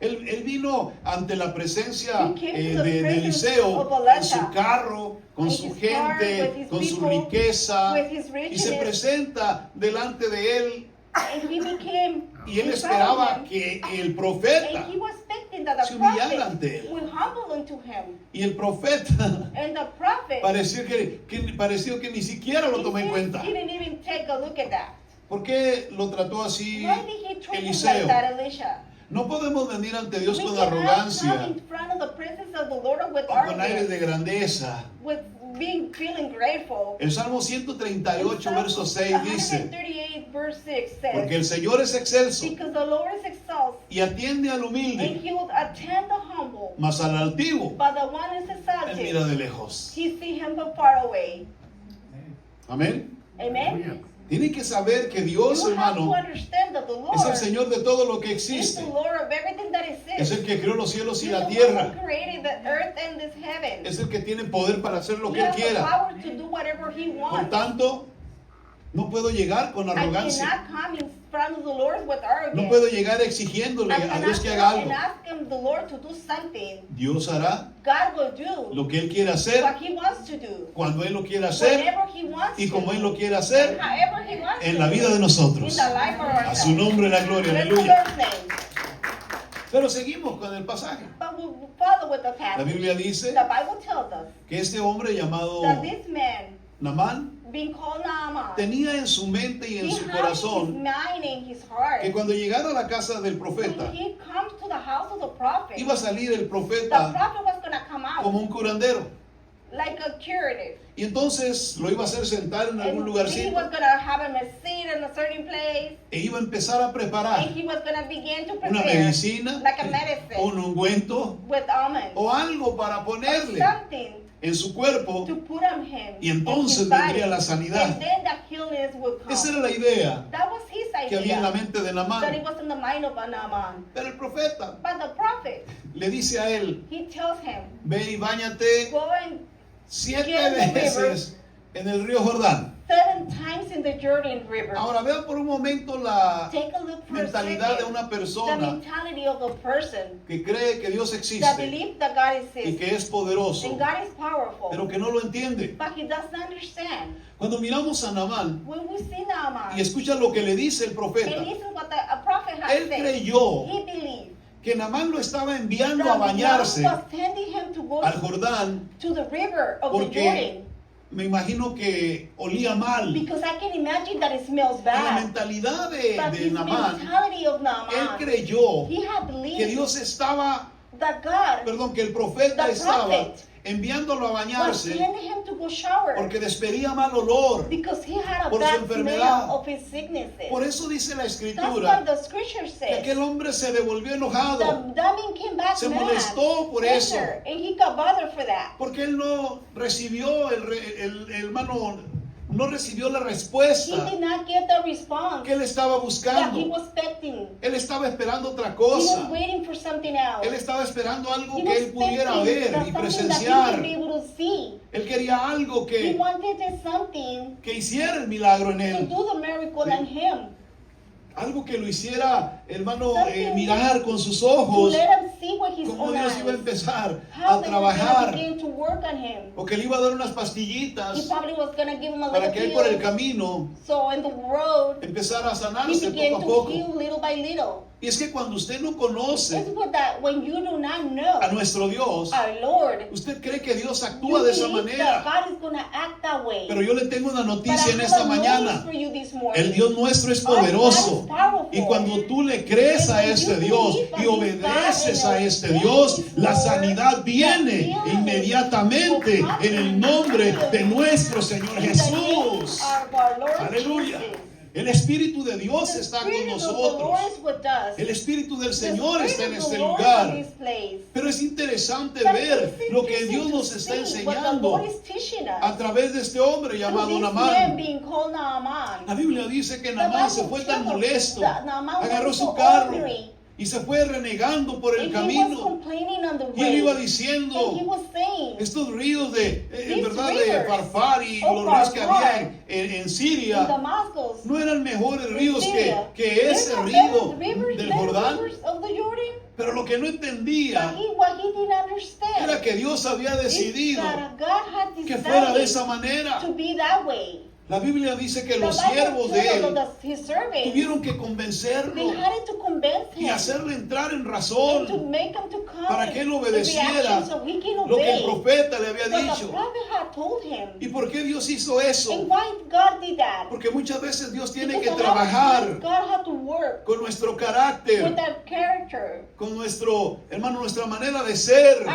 Él vino ante la presencia He came to the de presence Eliseo of Elisha, en su carro, con in su his car, gente, with his con su people, riqueza, with his y se richness. presenta delante de él, And he became y él in front of esperaba him, que el and profeta, he was expecting that the se humillara prophet ante él. will humble unto him. y el profeta And the prophet pareció que ni siquiera lo tomó en he cuenta. didn't even take a look at that. ¿Por qué lo trató así Why did he treat him like Eliseo? that, Elisha? No podemos venir ante Dios We con cannot come arrogancia in front of the presence of the Lord with o con aires de arrogance, grandeza. with feeling grateful. El Salmo 138, verso 6 dice: 138 verse 6 says, porque el Señor es excelso because the Lord is exalted, y atiende al and humilde, he will attend the humble, mas al altivo but the one is él mira exalted, de lejos. he see him from far away. Amén. Amen? Tienen que saber que Dios, You have to hermano, understand that the Lord es el Señor de todo lo que is existe. the Lord of everything that Es exists. el que creó los cielos y He's la the one tierra. who created the earth and this heaven. Es el que tiene poder para hacer lo He que Él has the quiera. power to do whatever he Por wants. tanto, no puedo llegar con I arrogancia. cannot come in front of the Lord with arrogance. No puedo llegar exigiéndole I a cannot Dios que come haga and algo. ask him, the Lord, to do something. Dios hará God will do lo que Él quiere hacer, what he wants to do. cuando Él lo quiera hacer Whenever he wants y to. como Él lo quiera hacer However he wants en to. la vida de In nosotros. the life of A su ourselves. nombre la gloria, Bless the aleluya. Lord's name. Pero seguimos con el pasaje. But we'll follow with the La passage. Biblia dice The Bible tells us que este hombre llamado that this man, Naamán being called Naaman, tenía en su mente y en he su had in his corazón mind and his heart. que cuando llegara a la casa del When profeta, he comes to the house of the prophet, iba a salir el the profeta prophet was going to come out como un curandero. like a curative. Y entonces lo iba a hacer sentar en algún And he lugarcito was going to have him a seat in a certain place. e iba a empezar a preparar And he was going to begin to una prepare medicina, like a medicine un ungüento with almonds. o algo para Or ponerle something en su cuerpo, to put on him. y entonces in his body. vendría la sanidad. And then the healing will come. Esa era la idea That was his que había en la idea. mente de That it Naamán. was in the mind of Naaman. Pero el profeta But the prophet, le dice a él: he tells him, ve y báñate go and 7 Get in the veces en el río Jordán. 7 times in the Jordan River. Ahora vean por un momento la Take a look for a mentalidad de second. una The persona mentality of a person que cree que Dios that existe believes that God y exists que es poderoso, and God is powerful, pero que no lo entiende. but he doesn't understand. Cuando miramos a Naamán When we see Naaman y escucha lo que le dice el and profeta, listen what a prophet has él said, creyó he believed que Naamán lo estaba enviando that a bañarse God was sending him to go al Jordán, to the river of the porque Jordan, me imagino que olía mal. because I can imagine that it smells En la bad. mentalidad But de his Naamán, mentality of él Naaman, creyó he had que believed Dios estaba, that God perdón, que el profeta The estaba prophet enviándolo a was bañarse sending him to go shower porque despedía mal olor. because he had a por su bad enfermedad. smell of his sicknesses. Por eso dice la That's why escritura the scripture que says aquel hombre se devolvió enojado the man came back Se mad, molestó por eso. bitter, and he got bothered for that. porque él no recibió el hermano no recibió la He respuesta did not get the response que él estaba that he buscando. was expecting. Él estaba esperando otra He was cosa. waiting for something else. Él estaba esperando algo He que was él pudiera expecting ver y something that he would presenciar. be able to see. Él quería algo He que wanted something hiciera el milagro en to él. do the miracle in him. Algo que lo hiciera, hermano, Something mirar con sus To ojos let him see with his cómo own Dios eyes. iba a empezar How a they were going to trabajar. begin to work on him. O que le iba a dar unas He pastillitas probably was going to give him a para little que él por el pill. camino So in the road, empezara a he sanarse began poco a to poco. heal little by little. Y es que cuando usted no It's conoce what that when you do not know a nuestro Dios, our Lord, usted cree que Dios you actúa de esa believe that manera. God is going to act that way. Pero yo le tengo una But I noticia en have esta a news mañana. for you this morning. El Dios nuestro es Our God poderoso. is powerful. Y cuando tú le crees a este Dios y obedeces a este Dios, la sanidad viene inmediatamente en el nombre de nuestro Señor Jesús. Aleluya. El Espíritu de Dios está con nosotros. El Espíritu del Señor está en este lugar. Pero es interesante ver lo que Dios nos está enseñando a través de este hombre llamado Naamán. La Biblia dice que Naamán se fue tan molesto, agarró su carro y se fue renegando por el camino. Y él iba diciendo, estos ríos de, en verdad, de Farfar y los ríos que había en Siria, no eran mejores ríos que ese río del Jordán. Pero lo que no entendía era que Dios había decidido que fuera de esa manera. La Biblia dice que los siervos de él tuvieron que convencerlo y hacerle entrar en razón para que él obedeciera lo que el profeta le había dicho. ¿Y por qué Dios hizo eso? Porque muchas veces Dios tiene que trabajar con nuestro carácter, con nuestro, hermano, nuestra manera de ser.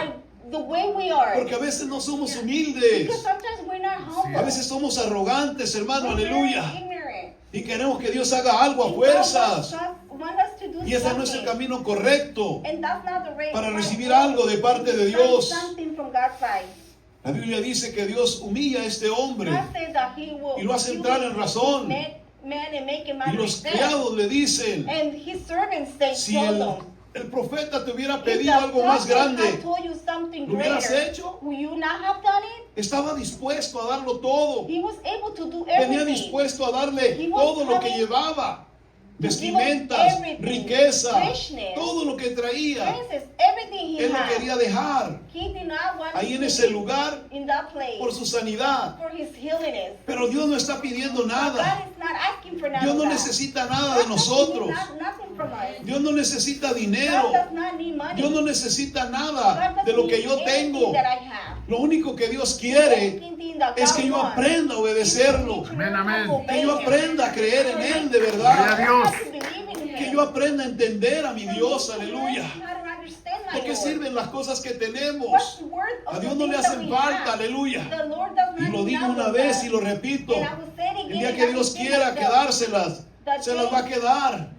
The way we are. Porque a veces no somos humildes. Because sometimes we're not humble. A veces somos arrogantes, hermano, We're aleluya. very ignorant. Y queremos que Dios haga algo a And fuerzas. God want us to do Y ese no es el something. camino correcto And that's not the right para way. recibir algo de parte de Dios. Something from God's side. La Biblia dice que Dios humilla a este hombre God says that he will y lo hace entrar en razón. Man and make him Y los understand. criados le dicen, And his servants, they si told him, el profeta te hubiera if pedido the algo más prophet grande, had told you something ¿lo hubieras greater, hecho? will you not have done it? Estaba dispuesto a darlo todo. He was able to do Tenía everything. dispuesto a darle He was todo lo que coming llevaba. to give us Vestimentas, everything, riqueza, richness, todo lo que traía. Princess, everything he Él lo had. quería dejar He did not want ahí en to ese be lugar in that place por su sanidad. for his healiness. Pero Dios no está pidiendo God nada. is not asking for none Dios no of that. necesita nada God de nosotros. doesn't need nothing from us. Dios no necesita God dinero. does not need money. Dios no necesita God nada doesn't de lo que need yo anything tengo. that I have. Lo único que Dios The quiere only thing that es God que yo wants aprenda a obedecerlo. is Amén, amén. Que yo aprenda a creer en Él de Gloria a verdad. Dios. Que yo aprenda a entender a mi Dios, aleluya. ¿De qué sirve? sirven las cosas que tenemos? A Dios no le hacen falta, aleluya. Y lo digo una vez y lo repito. El día que Dios quiera quedárselas, se las va a quedar.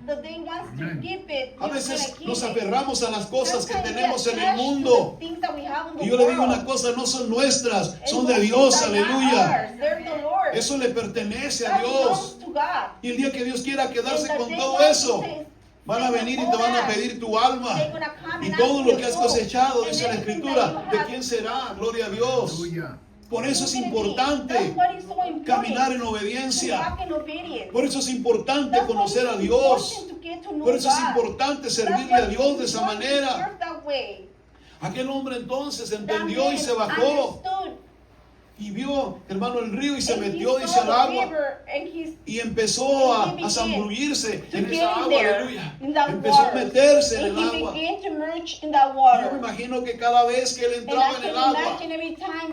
A veces nos aferramos a las cosas que tenemos en el mundo. Y yo le digo una cosa, no son nuestras, son de Dios, aleluya. Eso le pertenece a Dios. Y el día que Dios quiera quedarse con todo eso, van a venir y te van a pedir tu alma. Y todo lo que has cosechado, dice la Escritura, ¿de quién será? Gloria a Dios. Aleluya. Por eso es importante caminar en obediencia. Por eso es importante conocer a Dios. Por eso es importante servirle a Dios de esa manera. Aquel hombre entonces entendió y se bajó. Y vio, hermano, el río y se metió, dice, al agua. Y empezó a zambullirse en esa agua, aleluya. Empezó a meterse en el agua. Y yo me imagino que cada vez que él entraba en el agua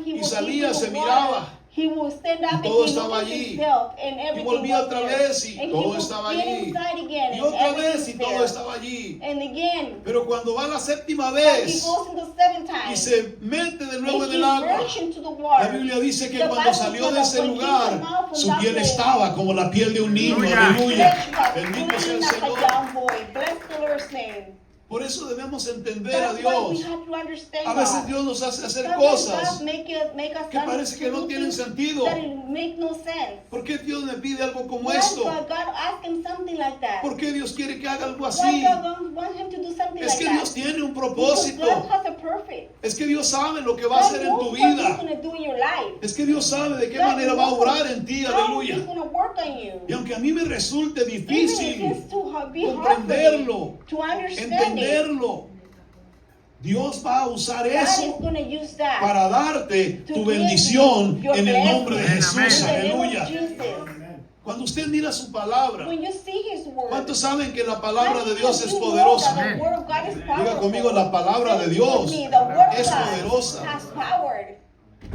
y salía, se miraba. He will stand up Y todo and he estaba looked at allí. himself and Y everything volvía was otra there. vez y And he todo would estaba get allí. inside again Y and otra vez y everything's todo there. estaba allí. And again, Pero cuando va la séptima he vez goes in the seventh y time. se mete de nuevo And en el he agua, rushed into the la water. Biblia dice que The cuando Bible salió says de that ese when he lugar, came out from su that piel place, estaba como la piel de un niño, Aleluya. aleluya. flesh was Bendito sea clean el as a Señor. young boy. Bless the Lord's name. Por eso debemos entender a That's why we Dios. have to understand A veces God. Dios nos hace hacer That's why cosas God make us que parece que no do tienen things sentido. that it make no sense. ¿Por qué Dios me pide algo como Why esto? God ask him something like that? ¿Por qué Dios quiere que haga algo Why así? God want him to do something Es like que that? Dios tiene un Because propósito. God has a purpose. Es que Dios sabe lo que va a God hacer en knows tu what He's vida. going to do in your life. Es que Dios sabe de qué God manera va a knows obrar en ti. how He's Aleluya. going to work on you. Y aunque a mí me resulte Even if difícil it's too hard, be hard for comprenderlo, you to understand it, entenderlo, Dios va a usar God is eso going to use that para darte to tu give bendición you your en el nombre de blessing. Jesús. in the name of Aleluya. Jesus. Cuando usted mira su palabra, When you see His word, ¿cuántos saben que la palabra de Dios es you know poderosa? that the word of God is Diga powerful. conmigo, la palabra de Say Dios with me, the word of es God poderosa. has power.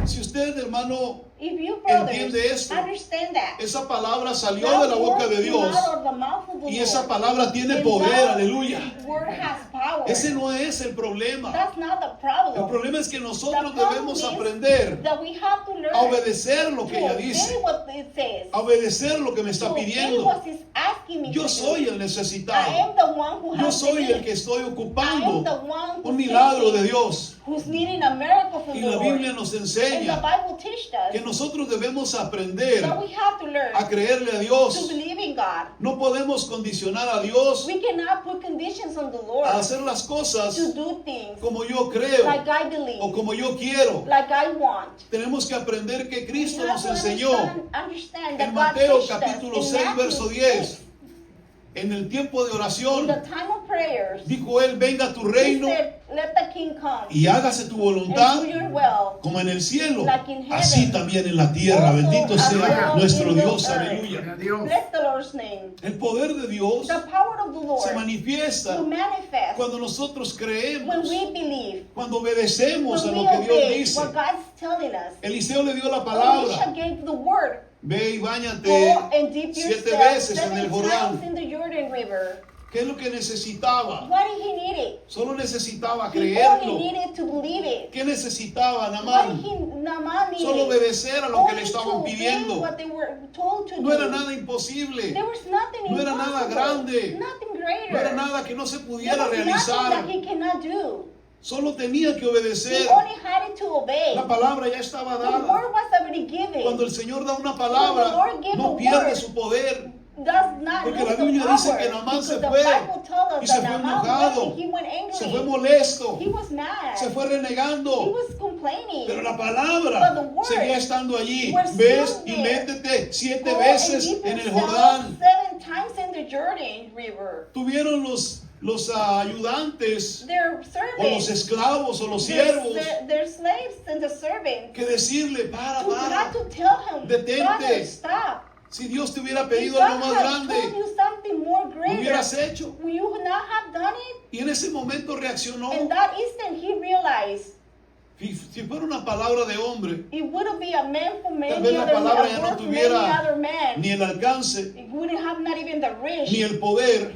Si usted, hermano, If you brothers entiende esto, understand that, esa palabra salió that de la boca word de Dios came out of the mouth of the y Lord. esa palabra tiene And poder. that Aleluya. word has power. Ese no es el problema. That's not the El problem. problema es que nosotros The problem debemos is aprender that we have to learn a obedecer lo to que ella obey dice, what it says. a obedecer lo que me To está obey pidiendo. what He's asking me Yo to soy do. el I necesitado. am the one who Yo has soy the el que need. estoy I am the ocupando one un who's milagro de needing- Dios. who's needing a miracle from Y the la Lord. Biblia nos And the enseña Bible teaches us que nosotros debemos aprender that we have to learn a creerle a to Dios. believe in God. No podemos condicionar a Dios We cannot put conditions on the Lord a hacer las cosas to do things como yo creo like I believe, o como yo quiero. like I want. Tenemos que aprender que We Cristo have nos to enseñó understand en that God Mateo teaches us capítulo in 6 Matthew verso 6, 10. En el tiempo de in oración, the time of prayers, dijo él, venga tu He reino said, let the King come y hágase tu and voluntad do your will. como en el cielo, Like in heaven. así también en la tierra. Also Bendito as sea well nuestro in the Dios, earth. Gloria aleluya. a Dios. Bless the Lord's name. El poder de Dios The power of the Lord se manifiesta to manifest cuando nosotros when creemos, we believe, cuando obedecemos a when we lo que Dios obey dice. what God's telling us. Eliseo le dio la Elisha palabra, gave the word. ve y Go báñate and dip 7 yourself veces en 7 el times Jordán. in the Jordan River. ¿Qué es lo que necesitaba? What did he need? Solo necesitaba He only creerlo. needed to believe it. ¿Qué necesitaba What did Naamán? Naaman need? Solo obedecer a lo que le Only estaban to obey pidiendo. what they were told to No era do. nada imposible. There was nothing No era nada impossible, grande. nothing greater. No era nada que no se There pudiera was nothing realizar. that he cannot do. Solo tenía que He obedecer. only had it to obey. La palabra ya estaba The dada. word was already given. Cuando el Señor da una When the palabra, Lord gave no a pierde word, su poder. does not Porque lose la the Biblia power. dice que Naamán se Because the fue Bible tells us y se that fue Naaman enojado, went, he went angry. se fue molesto, He was mad. se fue He renegando. was complaining. Pero la But palabra the word seguía estando allí. was Ves still y there. métete 7 Go veces and dip en el yourself Jordán. 7 times in the Jordan River. Tuvieron los ayudantes Their o los servants, esclavos o los their, siervos their slaves and the servants, que decirle, para, to have para. to tell him, Detente. "Father, stop. Si Dios te hubiera If pedido God algo más had grande, told you something more lo greater, hubieras hecho. will you not have done it?" Y en ese momento reaccionó. In that instant, he realized Si fuera una palabra de hombre, it wouldn't be a man from tal any vez la other, palabra a ya no word from any tuviera other man. ni el alcance, It wouldn't have not even the reach, ni el poder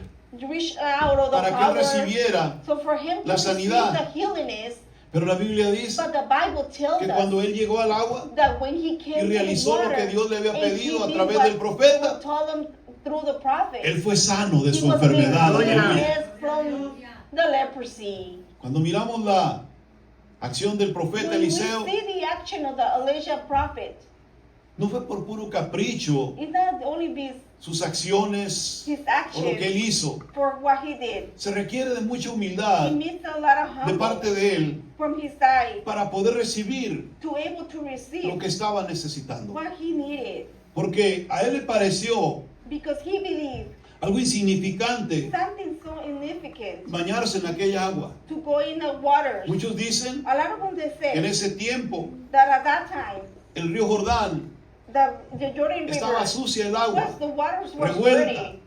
reach out of the para que él power. recibiera. So for him to la receive sanidad. the healing is, Pero la Biblia dice but the Bible tells que us cuando él llegó al agua that when he came y to the realizó lo water, que Dios le había and pedido he a did través what del profeta, God told him through the prophet, él fue sano de he su was enfermedad. being Aleluya. cleansed from the leprosy. Cuando miramos la acción del profeta When we Eliseo, see the action of the Elijah prophet, no fue por puro capricho it's not only be sus acciones his o lo que él action hizo. for what he did. Se requiere de mucha He humildad needs a lot of de humble parte de él from his side para poder recibir to able to receive lo que estaba necesitando. what he needed, Porque a él le pareció because he believed algo insignificante something so insignificant bañarse en aquella agua. to go in the waters. Muchos dicen A lot of them they que en say ese tiempo that at that time el río Jordán the Jordan estaba River sucia el agua, the waters were revuelta, dirty.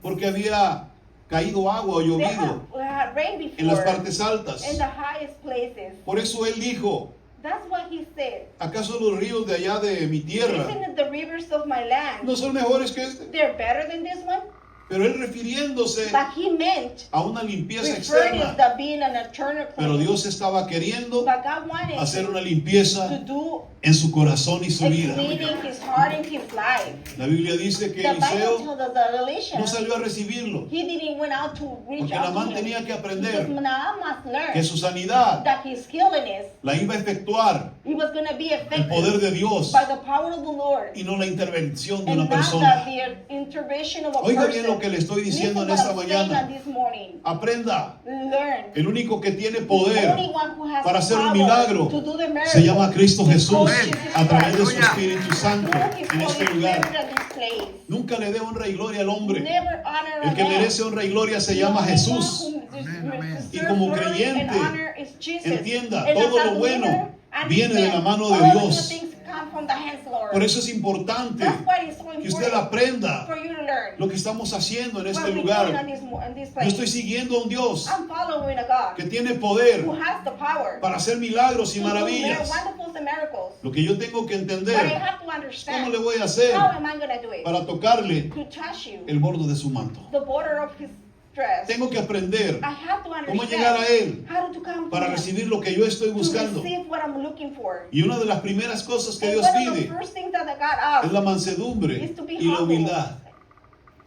porque había caído agua o They llovido had rain en las before partes altas. in the highest places. Por eso él dijo, That's what he said. ¿acaso los ríos de allá de mi tierra Isn't it the rivers of my land? no son mejores que este? They're better than this one? Pero él refiriéndose But he meant a una limpieza referring externa. to being an eternal Pero clean. Dios estaba queriendo But God wanted hacer una to limpieza do en su corazón y su a vida. cleaning his heart and his life. La Biblia dice que The Bible Eliseo tells us that Elisha, no salió a recibirlo, he didn't went out to reach porque out to Naamán him. tenía que Because aprender Naaman must learn que su sanidad that his healing la iba a efectuar he was going to be el affected poder de Dios by the power of the Lord y no la intervención de and una not persona. the intervention of a Oiga person. bien lo que le estoy diciendo en Listen esta what I'm saying mañana. on this morning. Aprenda, Learn. el único que tiene The poder only one who has para hacer un power milagro to do the miracle se llama Cristo is Jesús called Jesus a través de su Christ. Espíritu Santo Through his en este Holy lugar. Spirit at this place. Nunca le dé honra y gloria al hombre. Never honor a El que man. merece honra y gloria se The llama only Jesús. one who deserves Y como glory and creyente, honor is Jesus. entienda, And todo as a lo bueno believer, viene de la understand, mano de all Dios. the good things come from the hands of the Lord. Por eso es importante That's why it's so que usted important aprenda for you to learn lo que estamos haciendo en what este we're doing lugar. on this Yo place. estoy siguiendo a un Dios I'm following a God que tiene poder who has the power para hacer milagros y to do maravillas. wonderful miracles. Lo que yo tengo que But I entender, have to ¿cómo understand le voy a hacer how am I going to do it? para tocarle To touch you, el borde de su manto? the border of his dress. Tengo que aprender I have to cómo llegar a understand Él how to come para to him, recibir lo que yo estoy to buscando. receive what I'm looking for. Y una de las primeras cosas que And Dios one of the pide first things that God es la asks mansedumbre is to be y la humble. humildad.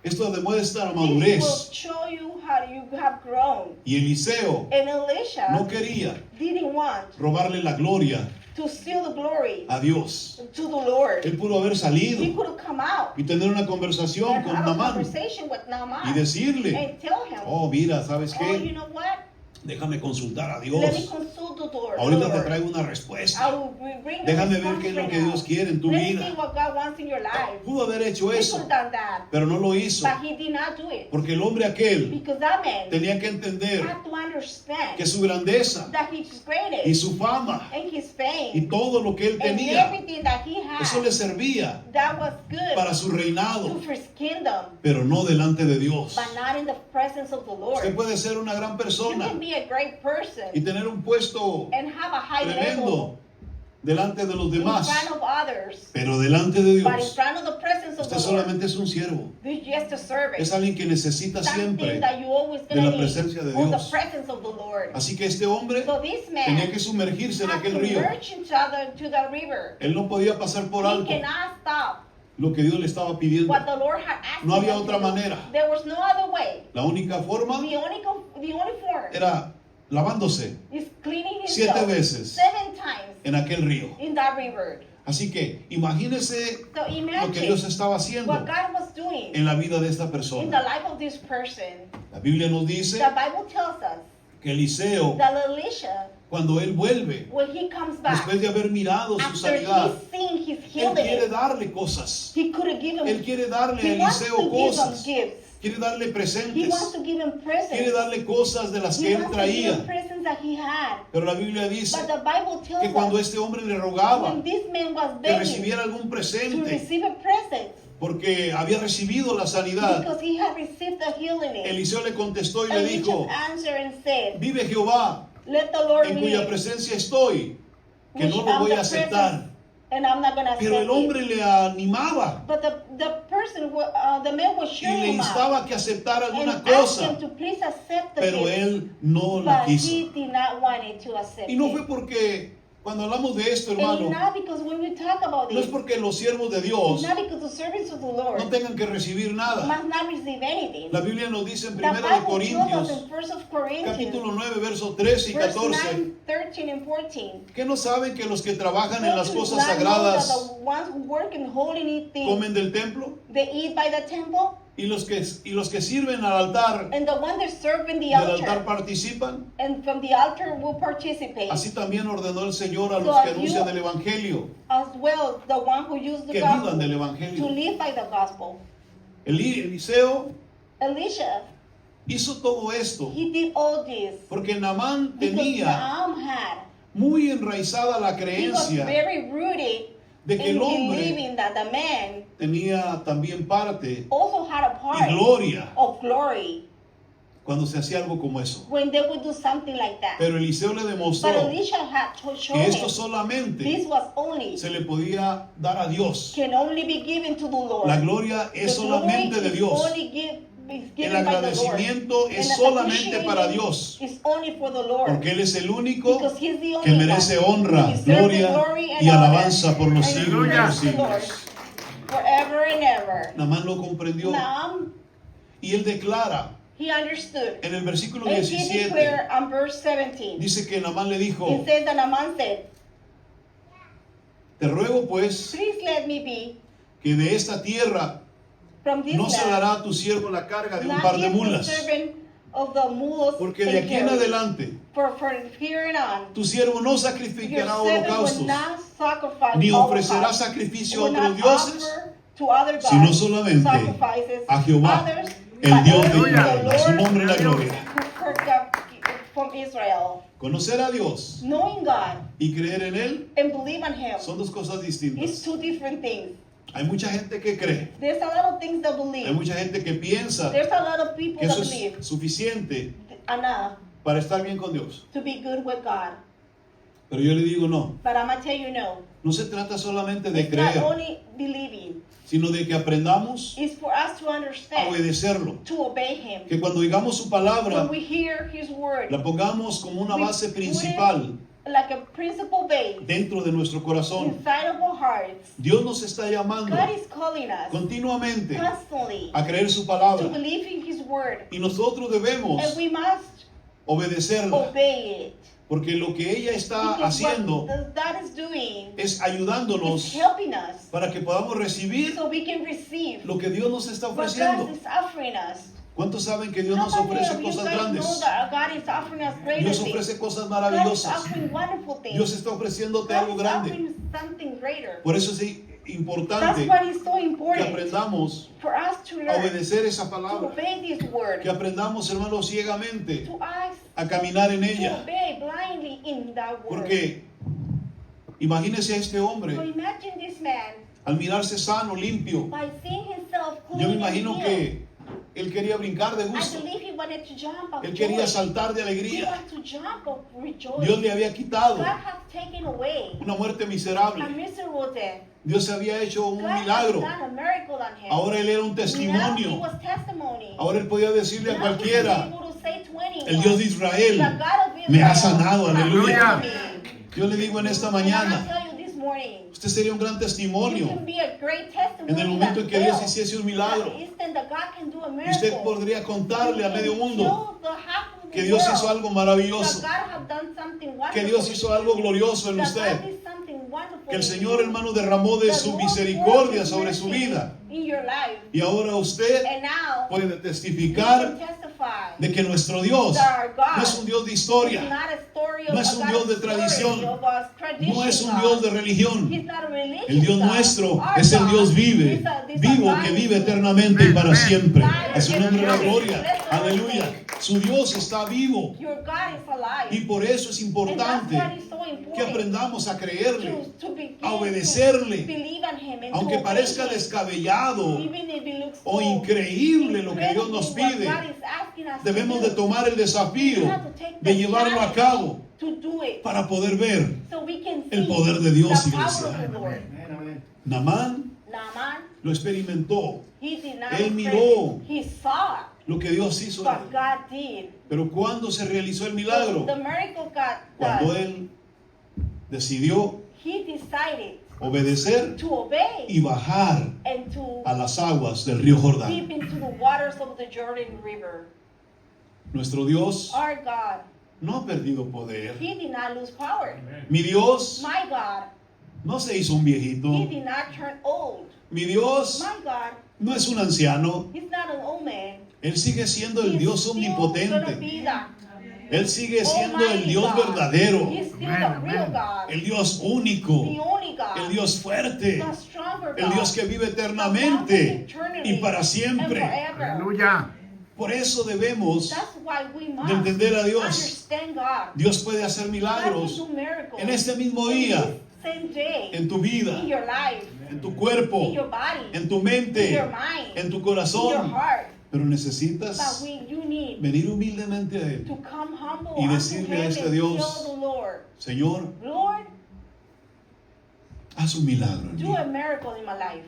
Esto demuestra This will madurez. show you how you have grown. Y Eliseo And Elisha no quería didn't want robarle la gloria to steal the glory a Dios. to the Lord. Él pudo haber He salido could have come out y tener una conversación and con have a Naamán conversation with y Naaman decirle, and tell him, oh, mira, ¿sabes oh, you qué? know what? Déjame consultar a Let me Dios. consult the Lord. Ahorita te traigo una respuesta. I will bring a Déjame ver response qué es lo right que now. Dios quiere en tu Let me vida. see what God wants in your life. Pudo haber hecho He could eso, have done that, pero no lo hizo. but he did not do it. Porque el hombre aquel Because that man tenía que entender had to understand que su grandeza that his y greatest su fama and his y fame todo lo que él and tenía, everything that he eso le had, servía that was good para su reinado, to his kingdom, pero no delante de Dios. but not in the presence of the Lord. Usted puede ser una gran You persona can be a great person y tener un puesto and have a high tremendo level delante de los in demás, front of others, pero delante de but in Dios, front of the presence of usted the Lord, solamente es un siervo. you're just a servant. Es alguien que necesita Something siempre that you always de gonna la need presencia de on the Dios. presence of the Lord. Así que este hombre So this man tenía que sumergirse en had aquel to río. merge into to the river. Él no podía pasar por He alto cannot stop lo que Dios le estaba pidiendo. what the Lord had asked No había him otra to do. manera. There was no other way. La única forma The only form era lavándose is cleaning 7 himself veces 7 times en aquel río. in that river. Así que imagínese So lo que imagine Dios estaba haciendo what God was doing en la vida de esta in the persona. life of this person. La Biblia nos dice The Bible tells us que Eliseo, that Elisha, cuando él vuelve, when he comes back, después de haber mirado su after sanidad, he's seen his él quiere healing, darle cosas. he could have given Él quiere darle a he wants Eliseo to give him cosas. gifts. Quiere darle He presentes. wants to give him presents. Quiere darle cosas de las que He él wants to give him traía. presents that he had. Pero la Biblia dice But the Bible tells que cuando us este hombre le rogaba when this man was que begging recibiera algún to presente, receive a present porque había recibido la sanidad, because he had received the healing. Eliseo le contestó y le Elisha dijo, answered and said, vive Jehová, let the Lord en cuya live, presencia estoy, que which no lo I'm voy the a aceptar. and I'm not going to Pero accept el hombre it. le animaba But the person, the man was y le cheering him up instaba que aceptara and alguna asked him cosa, to please accept the pero gift. él no la But quiso. he did not want it to accept Y no fue it. porque, cuando hablamos de esto, And hermano, not because when we talk about no es this, porque los siervos de it's Dios not because the servants of the Lord no tengan que recibir nada. must not receive anything. La Biblia nos dice en The 1 Bible tells us Corintios, in 1 Corinthians, capítulo 9, versos 13 y verse 14, 9, 13 and 14. que no saben que los que trabajan en Don't las you cosas not know that sagradas the ones who work in holy things, comen del templo they eat by the temple, y los que sirven al altar and the one that serve in the del altar altar, participan? and from the altar will participate. Así también ordenó el Señor a So los que as anuncian you- el Evangelio As well, the one who used the que gospel vivan del to Evangelio. live by the gospel. Eliseo Elisha, hizo todo esto he did all this porque Naamán because tenía Naam had. muy enraizada la He was creencia very rooted de que in el hombre believing that the man tenía también parte also had a y part gloria of glory cuando se hacía algo como eso. when they would do something like that. Pero Eliseo le demostró But Elisha had to show que him esto solamente this was only se le podía dar a Dios. can only be given to the Lord. La gloria es The glory solamente de is Dios. only is El given by the Lord. agradecimiento es And solamente para appreciation Dios, is only for the Lord. porque Él es el único Because He's the que only merece one honra, who deserves the gloria glory and y honor. alabanza por los And siglos de los praise the Lord siglos. forever and ever. Naamán lo comprendió Naaman, y él declara he understood. en el versículo And he 17, declared on verse 17. dice que Naamán le dijo, It says that Naaman said, te ruego pues please let me be que de esta tierra from this no se land, dará a tu siervo la carga de un not par de yet the mulas, servant of the mules porque de they aquí en carry. adelante For here and on, tu siervo no your sacrificará servant will holocaustos, not sacrifice ni ofrecerá holocaust, sacrificio a will otros not dioses, offer to other gods sino solamente sacrifices, a Jehová, others, el but Dios de only the Israel. A su Lord nombre la gloria. who forgot from Israel. Conocer a Dios Knowing God y creer en Él and believe on Him son dos cosas is distintas. two different things. Hay mucha gente que cree, There's a lot of things that hay believe. mucha gente que piensa There's a lot of people que that eso believe es suficiente enough para estar bien con Dios. to be good with God. Pero yo le digo no, But I'm going to tell you no. no se trata solamente de It's not creer, only believing. sino de que aprendamos It's for us to a understand, obedecerlo. to obey Him. Que cuando digamos su palabra, When we hear His word, la pongamos como una we base put it principal like a principal base dentro de nuestro corazón. inside of our hearts. Dios nos está llamando God is calling us continuamente constantly a creer su to palabra believe in His word, y nosotros debemos and we must obedecerla, obey it. porque lo que ella está Because haciendo what that is doing es is ayudándonos helping us para que podamos recibir so we can receive lo que Dios nos está what ofreciendo. God is offering us. ¿Cuántos saben que Dios How nos many ofrece of you cosas guys know grandes? that God is offering us greater Dios things? ofrece cosas God is maravillosas. offering wonderful things. Dios está ofreciéndote God algo is grande. offering something greater. Por eso es That's importante why it's so que important aprendamos for us to a learn obedecer esa to palabra, obey this word, que aprendamos, hermanos, ciegamente to us a caminar en to ella. obey blindly in that word. Porque imagínese a este So hombre imagine this man, al mirarse sano, limpio. by seeing himself clean Yo me and imagino healed, que él quería brincar de I gusto. believe he wanted to jump of Él joy. quería saltar de He alegría. wanted to jump of rejoice. Dios le había quitado God has taken away una muerte a miserable. miserable death. Dios había hecho un God has milagro. done a miracle on him. Ahora él era un Now he testimonio. was testimony. Ahora él podía decirle a Now he was cualquiera, able to say to anyone, el Dios de the Israel God of me ha Israel sanado, has aleluya. healed me. Yo le digo en esta And I'm gonna mañana, tell you this morning, usted sería un gran you testimonio can be a great testimony en el momento en que Dios that hiciese un milagro. that instant that God can do a Y miracle. usted podría contarle a medio mundo Show the half of the que Dios hizo world algo maravilloso, that God have done something wonderful. que Dios hizo algo glorioso en That usted, God did something wonderful que el in Señor, you. hermano, derramó de That su Lord misericordia poured His sobre su mercy vida. in your life. Y ahora usted And now puede you can testificar testify de que nuestro Dios that our God no es un Dios de is historia, not a story of no es a un God Dios de of story, tradición, of a tradition no es un God. Dios de religión. He's not a religious El Dios God. nuestro Our es el God Dios is vive, a vivo God que who vive eternamente y para siempre. lives A su nombre la eternally. gloria. Bless the Lord's Aleluya. name. Su Dios está vivo Your God is alive. y por eso es And that's importante why it's so important que aprendamos a creerle, to begin a to obedecerle, believe on Him and aunque to obey parezca Him. descabellado Even if it looks o so increíble lo que Dios nos incredible what pide. God is asking us Debemos to de do. tomar el We desafío have to take de the llevarlo a challenge cabo to do it, para poder ver so we can el see poder de Dios, the power iglesia. of the Lord. Naamán Naaman, lo experimentó, he did not Él experience miró it. He saw lo que Dios hizo. what God did. Pero ¿cuándo se realizó el milagro? The miracle God Cuando does. él decidió He decided obedecer to obey y bajar and to a las aguas del río Jordán. deep into the waters of the Jordan River. Nuestro Dios Our God, no ha perdido poder. He did not lose power. Mi Dios My God, no se hizo un viejito. He did not turn old. Mi Dios My God, no es un anciano. He's not an old man. Él sigue siendo el He's Dios still gonna omnipotente. be the Él sigue siendo el Almighty Dios God. verdadero, He's still the real God, el Dios único, the only God, el Dios fuerte, the stronger el God, Dios que vive the eternamente eternally y para and siempre. forever. Aleluya. Por eso debemos That's why we de must entender a Dios. understand God. Dios puede hacer God can milagros do miracles en este mismo in día, this same day, en tu vida, in your life, en tu cuerpo, in your body, en tu in mente, your mind, en tu in your corazón. heart. Pero But necesitas you need venir humildemente a Él. to come humble Y unto decirle a Him este and Dios, tell the Lord, Señor, Lord, haz un milagro en do mí. a miracle in my life.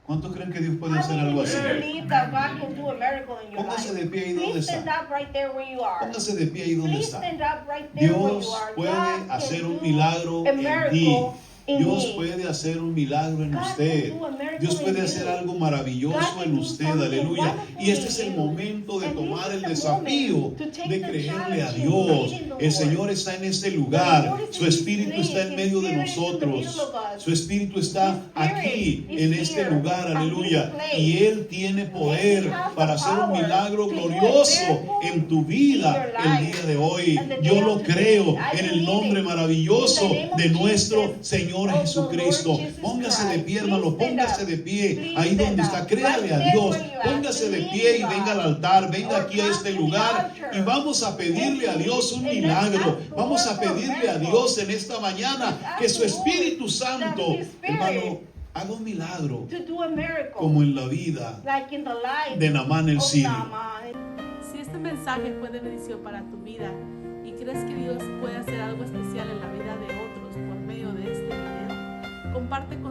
¿Cuántos creen que Dios puede How hacer many algo of así? you believe that God can do a miracle in your Póngase life? de pie ahí donde Please está. stand up right there where you are. Póngase de pie ahí donde Please está. stand up right there where you Dios are. puede God hacer can un do milagro a en ti. miracle in Dios me. puede hacer un milagro en God usted. can do a miracle Dios puede in hacer you. algo maravilloso God en can do usted, something aleluya. wonderful Y este in es el you. momento de And tomar this el is the desafío moment to take de the creerle a challenge in Dios. believing the El Lord. Señor está en este The lugar. Lord is Su in this Espíritu place. está en His medio de Spirit is in the nosotros. middle of us. Su Espíritu está His Spirit aquí is en este here lugar, at aleluya. this place. Y Él tiene poder And He has para the hacer un power milagro to do a glorioso miracle en tu in vida your el life. día de hoy. And the Yo day lo of today, creo I en el believe nombre it. maravilloso In the name of de nuestro Jesus, Señor of the Jesucristo. Lord Jesus Póngase de Christ. pie, Please hermano, stand póngase up. de pie Please ahí stand donde está. up. Créale Right a there Dios. where you are. Póngase de Believe pie y in venga al God. altar, venga Or aquí a come este to the lugar altar. y vamos a pedirle a Dios un And let's milagro. ask the Vamos Lord a for a pedirle a miracle. Dios en esta mañana Let's ask que su the Lord Espíritu Santo, that His Spirit hermano, haga un milagro to do a miracle. como en la vida Like in the life de Naamán el of sirio. Naaman. Si este mensaje fue de bendición para tu vida y crees que Dios puede hacer algo especial en la vida de otros por medio de este video, comparte con